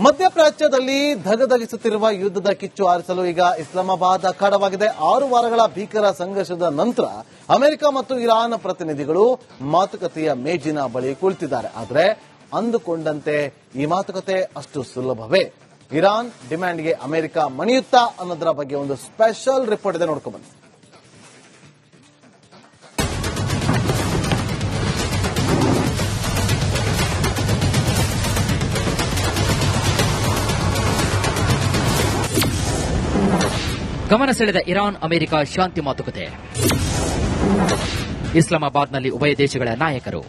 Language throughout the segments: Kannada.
ಮಧ್ಯಪ್ರಾಚ್ಯದಲ್ಲಿ ಧಗಧಗಿಸುತ್ತಿರುವ ಯುದ್ಧದ ಕಿಚ್ಚು ಆರಿಸಲು ಈಗ ಇಸ್ಲಾಮಾಬಾದ್ ಅಖಾಡವಾಗಿದೆ. 6 ವಾರಗಳ ಭೀಕರ ಸಂಘರ್ಷದ ನಂತರ ಅಮೆರಿಕ ಮತ್ತು ಇರಾನ್ ಪ್ರತಿನಿಧಿಗಳು ಮಾತುಕತೆಯ ಮೇಜಿನ ಬಳಿ ಕುಳಿತಿದ್ದಾರೆ. ಆದರೆ ಅಂದುಕೊಂಡಂತೆ ಈ ಮಾತುಕತೆ ಅಷ್ಟು ಸುಲಭವೇ? ಇರಾನ್ ಡಿಮ್ಯಾಂಡ್ಗೆ ಅಮೆರಿಕ ಮಣಿಯುತ್ತಾ ಅನ್ನೋದರ ಬಗ್ಗೆ ಒಂದು ಸ್ಪೆಷಲ್ ರಿಪೋರ್ಟ್ ಇದೆ, ನೋಡ್ಕೊಂಡು ಬನ್ನಿ. ಗಮನ ಸೆಳೆದ ಇರಾನ್ ಅಮೆರಿಕ ಶಾಂತಿ ಮಾತುಕತೆ. ಇಸ್ಲಾಮಾಬಾದ್ನಲ್ಲಿ ಉಭಯ ದೇಶಗಳ ನಾಯಕರು.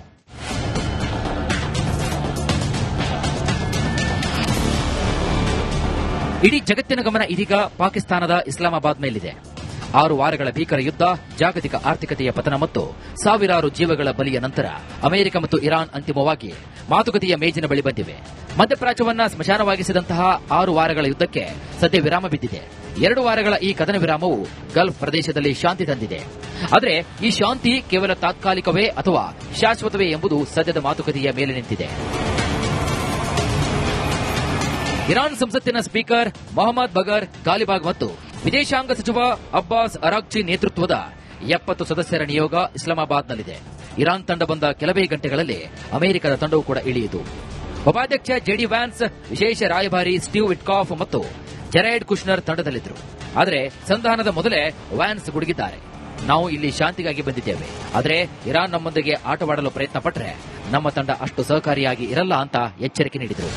ಇಡೀ ಜಗತ್ತಿನ ಗಮನ ಇದೀಗ ಪಾಕಿಸ್ತಾನದ ಇಸ್ಲಾಮಾಬಾದ್ ಮೇಲಿದೆ. 6 ವಾರಗಳ ಭೀಕರ ಯುದ್ಧ, ಜಾಗತಿಕ ಆರ್ಥಿಕತೆಯ ಪತನ ಮತ್ತು ಸಾವಿರಾರು ಜೀವಗಳ ಬಲಿಯ ನಂತರ ಅಮೆರಿಕ ಮತ್ತು ಇರಾನ್ ಅಂತಿಮವಾಗಿ ಮಾತುಕತೆಯ ಮೇಜಿನ ಬಳಿ ಬಂದಿವೆ. ಮಧ್ಯಪ್ರಾಚ್ಯವನ್ನ ಸ್ಮಶಾನವಾಗಿಸಿದಂತಹ 6 ವಾರಗಳ ಯುದ್ಧಕ್ಕೆ ಸದ್ಯ ವಿರಾಮ ಬಿದ್ದಿದೆ. 2 ವಾರಗಳ ಈ ಕದನ ವಿರಾಮವು ಗಲ್ಫ್ ಪ್ರದೇಶದಲ್ಲಿ ಶಾಂತಿ ತಂದಿದೆ. ಆದರೆ ಈ ಶಾಂತಿ ಕೇವಲ ತಾತ್ಕಾಲಿಕವೇ ಅಥವಾ ಶಾಶ್ವತವೇ ಎಂಬುದು ಸದ್ಯದ ಮಾತುಕತೆಯ ಮೇಲೆ ನಿಂತಿದೆ. ಇರಾನ್ ಸಂಸತ್ತಿನ ಸ್ಪೀಕರ್ ಮೊಹಮ್ಮದ್ ಬಗರ್ ಗಾಲಿಬಾಗ್ ಮತ್ತು ವಿದೇಶಾಂಗ ಸಚಿವ ಅಬ್ಬಾಸ್ ಅರಾಗ್ಚಿ ನೇತೃತ್ವದ 70 ಸದಸ್ಯರ ನಿಯೋಗ ಇಸ್ಲಾಮಾಬಾದ್ನಲ್ಲಿದೆ. ಇರಾನ್ ತಂಡ ಬಂದ ಕೆಲವೇ ಗಂಟೆಗಳಲ್ಲಿ ಅಮೆರಿಕದ ತಂಡವೂ ಕೂಡ ಇಳಿಯಿತು. ಉಪಾಧ್ಯಕ್ಷ ಜೆಡಿ ವ್ಯಾನ್ಸ್, ವಿಶೇಷ ರಾಯಭಾರಿ ಸ್ಟೀವ್ ವಿಟ್ಕಾಫ್ ಮತ್ತು ಜೆರಾಯ್ಡ್ ಕುಶ್ನರ್ ತಂಡದಲ್ಲಿದ್ದರು. ಆದರೆ ಸಂಧಾನದ ಮೊದಲೇ ವ್ಯಾನ್ಸ್ ಗುಡುಗಿದ್ದಾರೆ. ನಾವು ಇಲ್ಲಿ ಶಾಂತಿಗಾಗಿ ಬಂದಿದ್ದೇವೆ, ಆದರೆ ಇರಾನ್ ನಮ್ಮೊಂದಿಗೆ ಆಟವಾಡಲು ಪ್ರಯತ್ನ ಪಟ್ಟರೆ ನಮ್ಮ ತಂಡ ಅಷ್ಟು ಸಹಕಾರಿಯಾಗಿ ಇರಲ್ಲ ಅಂತ ಎಚ್ಚರಿಕೆ ನೀಡಿದರು.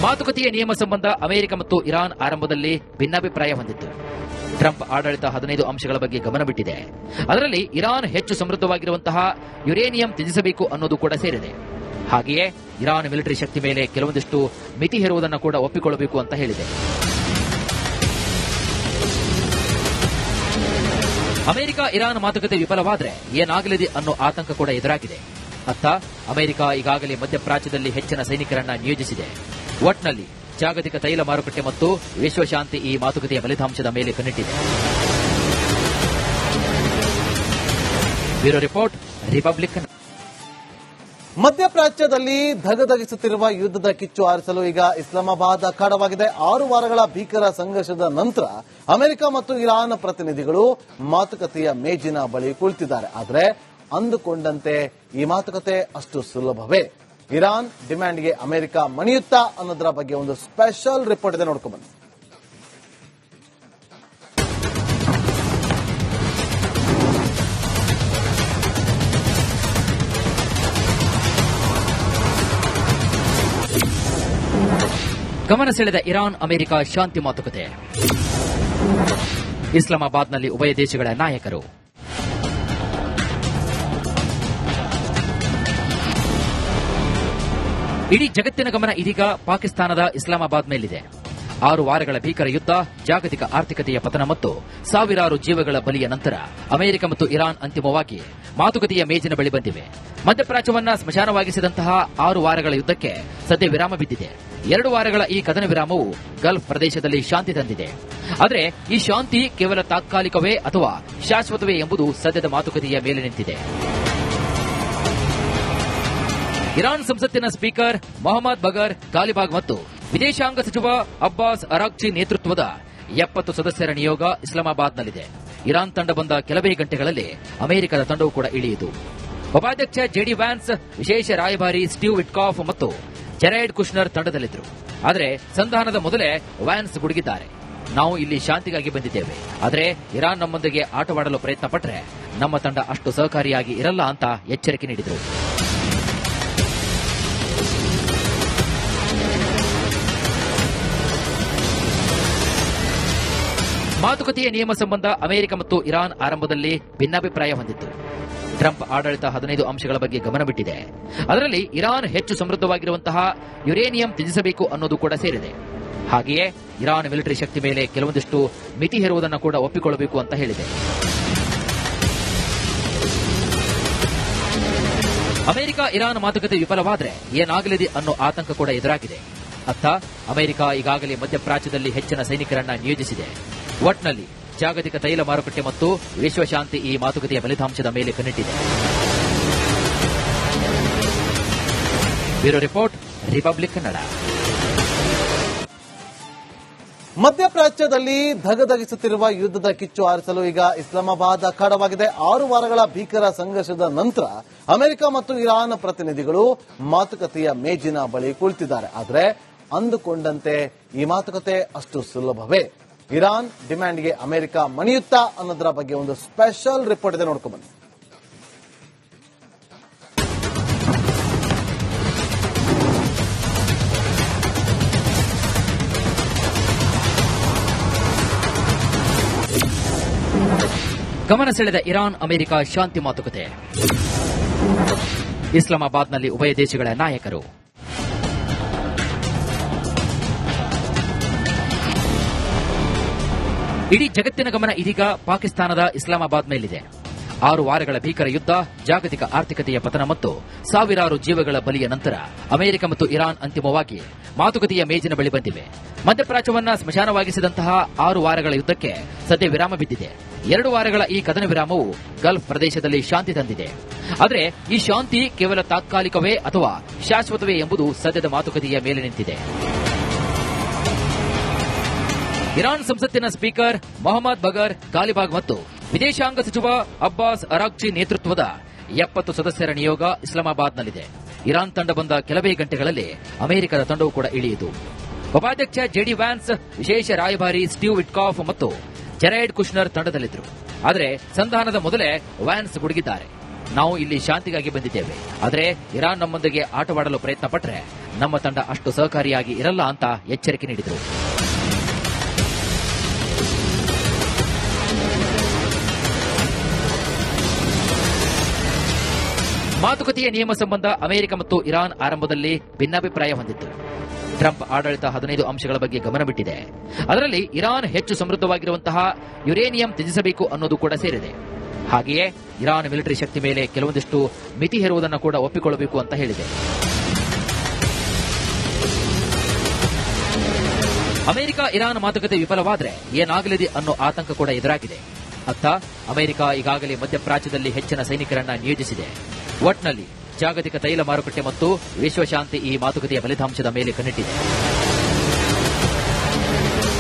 ಮಾತುಕತೆಯ ನಿಯಮ ಸಂಬಂಧ ಅಮೆರಿಕ ಮತ್ತು ಇರಾನ್ ಆರಂಭದಲ್ಲಿ ಭಿನ್ನಾಭಿಪ್ರಾಯ ಹೊಂದಿತ್ತು. ಟ್ರಂಪ್ ಆಡಳಿತ 15 ಅಂಶಗಳ ಬಗ್ಗೆ ಗಮನ ಬಿಟ್ಟಿದೆ. ಅದರಲ್ಲಿ ಇರಾನ್ ಹೆಚ್ಚು ಸಮೃದ್ಧವಾಗಿರುವಂತಹ ಯುರೇನಿಯಂ ತ್ಯಜಿಸಬೇಕು ಅನ್ನೋದು ಕೂಡ ಸೇರಿದೆ. ಹಾಗೆಯೇ ಇರಾನ್ ಮಿಲಿಟರಿ ಶಕ್ತಿ ಮೇಲೆ ಕೆಲವೊಂದಿಷ್ಟು ಮಿತಿ ಹೇರುವುದನ್ನು ಕೂಡ ಒಪ್ಪಿಕೊಳ್ಳಬೇಕು ಅಂತ ಹೇಳಿದೆ. ಅಮೆರಿಕ ಇರಾನ್ ಮಾತುಕತೆ ವಿಫಲವಾದರೆ ಏನಾಗಲಿದೆ ಅನ್ನೋ ಆತಂಕ ಕೂಡ ಎದುರಾಗಿದೆ. ಅತ್ತ ಅಮೆರಿಕ ಈಗಾಗಲೇ ಮಧ್ಯಪ್ರಾಚ್ಯದಲ್ಲಿ ಹೆಚ್ಚಿನ ಸೈನಿಕರನ್ನ ನಿಯೋಜಿಸಿದೆ. ಒಟ್ನಲ್ಲಿ ಜಾಗತಿಕ ತೈಲ ಮಾರುಕಟ್ಟೆ ಮತ್ತು ವಿಶ್ವಶಾಂತಿ ಈ ಮಾತುಕತೆಯ ಫಲಿತಾಂಶದ ಮೇಲೆ ಕಣ್ಣಿಟ್ಟಿದೆ. ಬ್ಯೂರೋ ರಿಪೋರ್ಟ್, ರಿಪಬ್ಲಿಕನ್. ಮಧ್ಯಪ್ರಾಚ್ಯದಲ್ಲಿ ಧಗಧಗಿಸುತ್ತಿರುವ ಯುದ್ಧದ ಕಿಚ್ಚು ಆರಿಸಲು ಈಗ ಇಸ್ಲಾಮಾಬಾದ್ ಅಖಾಡವಾಗಿದೆ. 6 ವಾರಗಳ ಭೀಕರ ಸಂಘರ್ಷದ ನಂತರ ಅಮೆರಿಕ ಮತ್ತು ಇರಾನ್ ಪ್ರತಿನಿಧಿಗಳು ಮಾತುಕತೆಯ ಮೇಜಿನ ಬಳಿ ಕುಳಿತಿದ್ದಾರೆ. ಆದರೆ ಅಂದುಕೊಂಡಂತೆ ಈ ಮಾತುಕತೆ ಅಷ್ಟು ಸುಲಭವೇ? ಇರಾನ್ ಡಿಮ್ಯಾಂಡ್ಗೆ ಅಮೆರಿಕ ಮಣಿಯುತ್ತಾ ಅನ್ನೋದರ ಬಗ್ಗೆ ಒಂದು ಸ್ಪೆಷಲ್ ರಿಪೋರ್ಟ್ ಇದೆ, ನೋಡ್ಕೊಂಡು ಬನ್ನಿ. ಗಮನ ಸೆಳೆದ ಇರಾನ್ ಅಮೆರಿಕ ಶಾಂತಿ ಮಾತುಕತೆ. ಇಸ್ಲಾಮಾಬಾದ್ನಲ್ಲಿ ಉಭಯ ದೇಶಗಳ ನಾಯಕರು. ಇಡೀ ಜಗತ್ತಿನ ಗಮನ ಇದೀಗ ಪಾಕಿಸ್ತಾನದ ಇಸ್ಲಾಮಾಬಾದ್ ಮೇಲಿದೆ. 6 ವಾರಗಳ ಭೀಕರ ಯುದ್ಧ, ಜಾಗತಿಕ ಆರ್ಥಿಕತೆಯ ಪತನ ಮತ್ತು ಸಾವಿರಾರು ಜೀವಗಳ ಬಲಿಯ ನಂತರ ಅಮೆರಿಕ ಮತ್ತು ಇರಾನ್ ಅಂತಿಮವಾಗಿ ಮಾತುಕತೆಯ ಮೇಜಿನ ಬಳಿ ಬಂದಿವೆ. ಮಧ್ಯಪ್ರಾಚ್ಯವನ್ನ ಸ್ಮಶಾನವಾಗಿಸಿದಂತಹ 6 ವಾರಗಳ ಯುದ್ಧಕ್ಕೆ ಸದ್ಯ ವಿರಾಮ ಬಿದ್ದಿದೆ. 2 ವಾರಗಳ ಈ ಕದನ ವಿರಾಮವು ಗಲ್ಫ್ ಪ್ರದೇಶದಲ್ಲಿ ಶಾಂತಿ ತಂದಿದೆ. ಆದರೆ ಈ ಶಾಂತಿ ಕೇವಲ ತಾತ್ಕಾಲಿಕವೇ ಅಥವಾ ಶಾಶ್ವತವೇ ಎಂಬುದು ಸದ್ಯದ ಮಾತುಕತೆಯ ಮೇಲೆ ನಿಂತಿದೆ. ಇರಾನ್ ಸಂಸತ್ತಿನ ಸ್ಪೀಕರ್ ಮೊಹಮ್ಮದ್ ಬಗರ್ ಗಾಲಿಬಾಗ್ ಮತ್ತು ವಿದೇಶಾಂಗ ಸಚಿವ ಅಬ್ಬಾಸ್ ಅರಾಗ್ಚಿ ನೇತೃತ್ವದ 70 ಸದಸ್ಯರ ನಿಯೋಗ ಇಸ್ಲಾಮಾಬಾದ್ನಲ್ಲಿದೆ. ಇರಾನ್ ತಂಡ ಬಂದ ಕೆಲವೇ ಗಂಟೆಗಳಲ್ಲಿ ಅಮೆರಿಕದ ತಂಡವೂ ಕೂಡ ಇಳಿಯಿತು. ಉಪಾಧ್ಯಕ್ಷ ಜೆಡಿ ವ್ಯಾನ್ಸ್, ವಿಶೇಷ ರಾಯಭಾರಿ ಸ್ಟೀವ್ ವಿಟ್ಕಾಫ್ ಮತ್ತು ಜೆರಾಯ್ಡ್ ಕುಶ್ನರ್ ತಂಡದಲ್ಲಿದ್ದರು. ಆದರೆ ಸಂಧಾನದ ಮೊದಲೇ ವ್ಯಾನ್ಸ್ ಗುಡುಗಿದ್ದಾರೆ. ನಾವು ಇಲ್ಲಿ ಶಾಂತಿಗಾಗಿ ಬಂದಿದ್ದೇವೆ, ಆದರೆ ಇರಾನ್ ನಮ್ಮೊಂದಿಗೆ ಆಟವಾಡಲು ಪ್ರಯತ್ನ ಪಟ್ಟರೆ ನಮ್ಮ ತಂಡ ಅಷ್ಟು ಸಹಕಾರಿಯಾಗಿ ಇರಲ್ಲ ಅಂತ ಎಚ್ಚರಿಕೆ ನೀಡಿದರು. ಮಾತುಕತೆಯ ನಿಯಮ ಸಂಬಂಧ ಅಮೆರಿಕ ಮತ್ತು ಇರಾನ್ ಆರಂಭದಲ್ಲಿ ಭಿನ್ನಾಭಿಪ್ರಾಯ ಹೊಂದಿತ್ತು. ಟ್ರಂಪ್ ಆಡಳಿತ 15 ಅಂಶಗಳ ಬಗ್ಗೆ ಗಮನ ಬಿಟ್ಟಿದೆ. ಅದರಲ್ಲಿ ಇರಾನ್ ಹೆಚ್ಚು ಸಮೃದ್ಧವಾಗಿರುವಂತಹ ಯುರೇನಿಯಂ ತ್ಯಜಿಸಬೇಕು ಅನ್ನೋದು ಕೂಡ ಸೇರಿದೆ. ಹಾಗೆಯೇ ಇರಾನ್ ಮಿಲಿಟರಿ ಶಕ್ತಿ ಮೇಲೆ ಕೆಲವೊಂದಿಷ್ಟು ಮಿತಿ ಹೇರುವುದನ್ನು ಕೂಡ ಒಪ್ಪಿಕೊಳ್ಳಬೇಕು ಅಂತ ಹೇಳಿದೆ. ಅಮೆರಿಕ ಇರಾನ್ ಮಾತುಕತೆ ವಿಫಲವಾದರೆ ಏನಾಗಲಿದೆ ಅನ್ನೋ ಆತಂಕ ಕೂಡ ಎದುರಾಗಿದೆ. ಅತ್ತ ಅಮೆರಿಕ ಈಗಾಗಲೇ ಮಧ್ಯಪ್ರಾಚ್ಯದಲ್ಲಿ ಹೆಚ್ಚಿನ ಸೈನಿಕರನ್ನ ನಿಯೋಜಿಸಿದೆ. ಒಟ್ನಲ್ಲಿ ಜಾಗತಿಕ ತೈಲ ಮಾರುಕಟ್ಟೆ ಮತ್ತು ವಿಶ್ವಶಾಂತಿ ಈ ಮಾತುಕತೆಯ ಫಲಿತಾಂಶದ ಮೇಲೆ ಕಣ್ಣಿಟ್ಟಿದೆ. Bureau report, Republic Kannada. ಮಧ್ಯಪ್ರಾಚ್ಯದಲ್ಲಿ ಧಗಧಗಿಸುತ್ತಿರುವ ಯುದ್ಧದ ಕಿಚ್ಚು ಆರಿಸಲು ಈಗ ಇಸ್ಲಾಮಾಬಾದ್ ಅಖಾಡವಾಗಿದೆ. 6 ವಾರಗಳ ಭೀಕರ ಸಂಘರ್ಷದ ನಂತರ ಅಮೆರಿಕ ಮತ್ತು ಇರಾನ್ ಪ್ರತಿನಿಧಿಗಳು ಮಾತುಕತೆಯ ಮೇಜಿನ ಬಳಿ ಕುಳಿತಿದ್ದಾರೆ. ಆದರೆ ಅಂದುಕೊಂಡಂತೆ ಈ ಮಾತುಕತೆ ಅಷ್ಟು ಸುಲಭವೇ? ಇರಾನ್ ಡಿಮ್ಯಾಂಡ್ಗೆ ಅಮೆರಿಕ ಮಣಿಯುತ್ತಾ ಅನ್ನೋದರ ಬಗ್ಗೆ ಒಂದು ಸ್ಪೆಷಲ್ ರಿಪೋರ್ಟ್ ಇದೆ, ನೋಡ್ಕೊಂಡು ಬನ್ನಿ. ಗಮನ ಸೆಳೆದ ಇರಾನ್ ಅಮೆರಿಕ ಶಾಂತಿ ಮಾತುಕತೆ. ಇಸ್ಲಾಮಾಬಾದ್ನಲ್ಲಿ ಉಭಯ ದೇಶಗಳ ನಾಯಕರು. ಇಡೀ ಜಗತ್ತಿನ ಗಮನ ಇದೀಗ ಪಾಕಿಸ್ತಾನದ ಇಸ್ಲಾಮಾಬಾದ್ ಮೇಲಿದೆ. 6 ವಾರಗಳ ಭೀಕರ ಯುದ್ಧ, ಜಾಗತಿಕ ಆರ್ಥಿಕತೆಯ ಪತನ ಮತ್ತು ಸಾವಿರಾರು ಜೀವಗಳ ಬಲಿಯ ನಂತರ ಅಮೆರಿಕ ಮತ್ತು ಇರಾನ್ ಅಂತಿಮವಾಗಿ ಮಾತುಕತೆಯ ಮೇಜಿನ ಬಳಿ ಬಂದಿವೆ. ಮಧ್ಯಪ್ರಾಚ್ಯವನ್ನ ಸ್ಮಶಾನವಾಗಿಸಿದಂತಹ 6 ವಾರಗಳ ಯುದ್ಧಕ್ಕೆ ಸದ್ಯ ವಿರಾಮ ಬಿದ್ದಿದೆ. 2 ವಾರಗಳ ಈ ಕದನ ವಿರಾಮವು ಗಲ್ಫ್ ಪ್ರದೇಶದಲ್ಲಿ ಶಾಂತಿ ತಂದಿದೆ. ಆದರೆ ಈ ಶಾಂತಿ ಕೇವಲ ತಾತ್ಕಾಲಿಕವೇ ಅಥವಾ ಶಾಶ್ವತವೇ ಎಂಬುದು ಸದ್ಯದ ಮಾತುಕತೆಯ ಮೇಲೆ ನಿಂತಿದೆ. ಇರಾನ್ ಸಂಸತ್ತಿನ ಸ್ಪೀಕರ್ ಮೊಹಮ್ಮದ್ ಬಗರ್ ಗಾಲಿಬಾಗ್ ಮತ್ತು ವಿದೇಶಾಂಗ ಸಚಿವ ಅಬ್ಬಾಸ್ ಅರಾಗ್ಚಿ ನೇತೃತ್ವದ 70 ಸದಸ್ಯರ ನಿಯೋಗ ಇಸ್ಲಾಮಾಬಾದ್ನಲ್ಲಿದೆ. ಇರಾನ್ ತಂಡ ಬಂದ ಕೆಲವೇ ಗಂಟೆಗಳಲ್ಲಿ ಅಮೆರಿಕದ ತಂಡವು ಕೂಡ ಇಳಿಯಿತು. ಉಪಾಧ್ಯಕ್ಷ ಜೆಡಿ ವ್ಯಾನ್ಸ್, ವಿಶೇಷ ರಾಯಭಾರಿ ಸ್ಟೀವ್ ವಿಟ್ಕಾಫ್ ಮತ್ತು ಜೆರೈಡ್ ಕುಶ್ನರ್ ತಂಡದಲ್ಲಿದ್ದರು. ಆದರೆ ಸಂಧಾನದ ಮೊದಲೇ ವ್ಯಾನ್ಸ್ ಗುಡುಗಿದ್ದಾರೆ. ನಾವು ಇಲ್ಲಿ ಶಾಂತಿಗಾಗಿ ಬಂದಿದ್ದೇವೆ, ಆದರೆ ಇರಾನ್ ನಮ್ಮೊಂದಿಗೆ ಆಟವಾಡಲು ಪ್ರಯತ್ನ ಪಟ್ಟರೆ ನಮ್ಮ ತಂಡ ಅಷ್ಟು ಸಹಕಾರಿಯಾಗಿ ಇರಲ್ಲ ಅಂತ ಎಚ್ಚರಿಕೆ ನೀಡಿದರು. ಮಾತುಕತೆಯ ನಿಯಮ ಸಂಬಂಧ ಅಮೆರಿಕ ಮತ್ತು ಇರಾನ್ ಆರಂಭದಲ್ಲಿ ಭಿನ್ನಾಭಿಪ್ರಾಯ ಹೊಂದಿತ್ತು. ಟ್ರಂಪ್ ಆಡಳಿತ 15 ಅಂಶಗಳ ಬಗ್ಗೆ ಗಮನ ಬಿಟ್ಟಿದೆ. ಅದರಲ್ಲಿ ಇರಾನ್ ಹೆಚ್ಚು ಸಮೃದ್ಧವಾಗಿರುವಂತಹ ಯುರೇನಿಯಂ ತ್ಯಜಿಸಬೇಕು ಅನ್ನೋದು ಕೂಡ ಸೇರಿದೆ. ಹಾಗೆಯೇ ಇರಾನ್ ಮಿಲಿಟರಿ ಶಕ್ತಿ ಮೇಲೆ ಕೆಲವೊಂದಿಷ್ಟು ಮಿತಿ ಹೇರುವುದನ್ನು ಕೂಡ ಒಪ್ಪಿಕೊಳ್ಳಬೇಕು ಅಂತ ಹೇಳಿದೆ. ಅಮೆರಿಕ ಇರಾನ್ ಮಾತುಕತೆ ವಿಫಲವಾದರೆ ಏನಾಗಲಿದೆ ಅನ್ನೋ ಆತಂಕ ಕೂಡ ಎದುರಾಗಿದೆ. ಅತ್ತ ಅಮೆರಿಕ ಈಗಾಗಲೇ ಮಧ್ಯಪ್ರಾಚ್ಯದಲ್ಲಿ ಹೆಚ್ಚಿನ ಸೈನಿಕರನ್ನ ನಿಯೋಜಿಸಿದೆ. ಒಟ್ನಲ್ಲಿ ಜಾಗತಿಕ ತೈಲ ಮಾರುಕಟ್ಟೆ ಮತ್ತು ವಿಶ್ವಶಾಂತಿ ಈ ಮಾತುಕತೆಯ ಫಲಿತಾಂಶದ ಮೇಲೆ ಕಣ್ಣಿಟ್ಟಿದೆ.